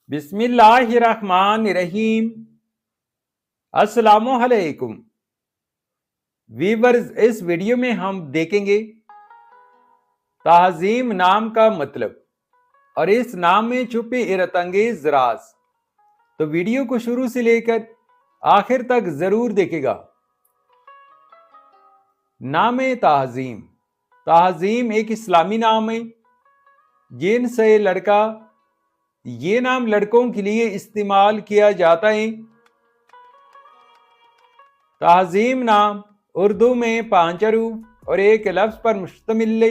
بسم اللہ الرحمن الرحیم۔ السلام علیکم ویورز، اس ویڈیو میں ہم دیکھیں گے تعظیم نام کا مطلب اور اس نام میں چھپے حیرت انگیز راز۔ تو ویڈیو کو شروع سے لے کر آخر تک ضرور دیکھے گا۔ نام تعظیم۔ تعظیم ایک اسلامی نام ہے جن سے لڑکا، یہ نام لڑکوں کے لیے استعمال کیا جاتا ہے۔ تعظیم نام اردو میں 5 حروف اور ایک لفظ پر مشتمل ہے،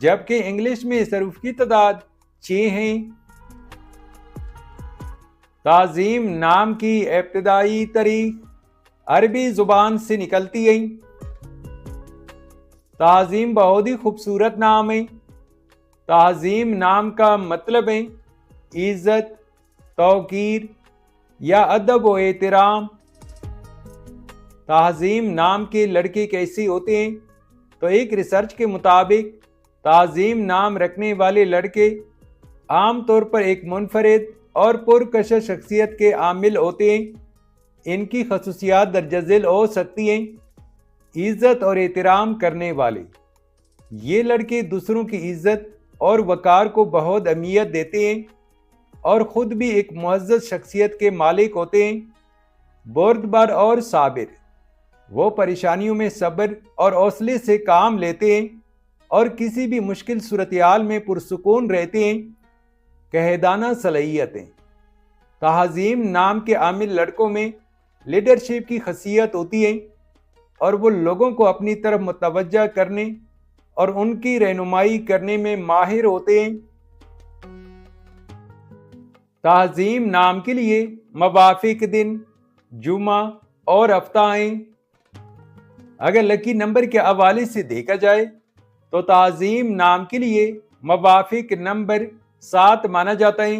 جبکہ انگلش میں اس حروف کی تعداد 6 ہیں۔ تعظیم نام کی ابتدائی تاریخ عربی زبان سے نکلتی ہے۔ تعظیم بہت ہی خوبصورت نام ہے۔ تعظیم نام کا مطلب ہے عزت، توقیر یا ادب و احترام۔ تعظیم نام کے لڑکے کیسے ہوتے ہیں؟ تو ایک ریسرچ کے مطابق تعظیم نام رکھنے والے لڑکے عام طور پر ایک منفرد اور پرکشش شخصیت کے حامل ہوتے ہیں۔ ان کی خصوصیات درج ذیل ہو سکتی ہیں: عزت اور احترام کرنے والے۔ یہ لڑکے دوسروں کی عزت اور وقار کو بہت اہمیت دیتے ہیں اور خود بھی ایک معزز شخصیت کے مالک ہوتے ہیں۔ بردبار اور صابر، وہ پریشانیوں میں صبر اور حوصلے سے کام لیتے ہیں اور کسی بھی مشکل صورتحال میں پرسکون رہتے ہیں۔ قائدانہ صلاحیتیں۔ تعظیم نام کے حامل لڑکوں میں لیڈرشپ کی خاصیت ہوتی ہے اور وہ لوگوں کو اپنی طرف متوجہ کرنے اور ان کی رہنمائی کرنے میں ماہر ہوتے ہیں۔ تعظیم نام کے لیے موافق دن جمعہ اور ہفتہ ہیں۔ اگر لکی نمبر کے حوالے سے دیکھا جائے تو تعظیم نام کے لیے موافق نمبر 7 مانا جاتا ہے۔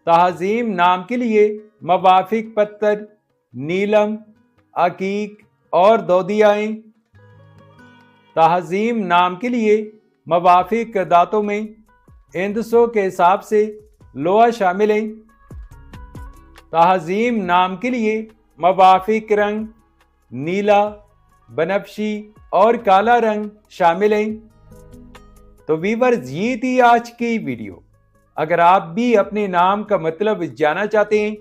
تعظیم نام کے لیے موافق پتھر نیلم، عقیق اور دودیا ہیں۔ تعظیم نام کے لیے موافق دھاتوں میں ہندسوں کے حساب سے لوہا شامل ہے۔ تعظیم نام کے لیے موافق رنگ نیلا، بنفشی اور کالا رنگ شامل ہیں۔ تو ویورز، یہ تھی آج کی ویڈیو۔ اگر آپ بھی اپنے نام کا مطلب جاننا چاہتے ہیں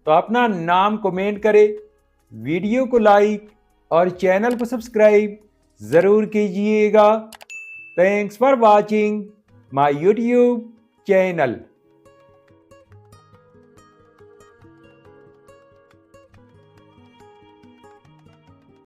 تو اپنا نام کمنٹ کریں، ویڈیو کو لائک اور چینل کو سبسکرائب ضرور کیجئے گا۔ Thanks for watching my YouTube channel.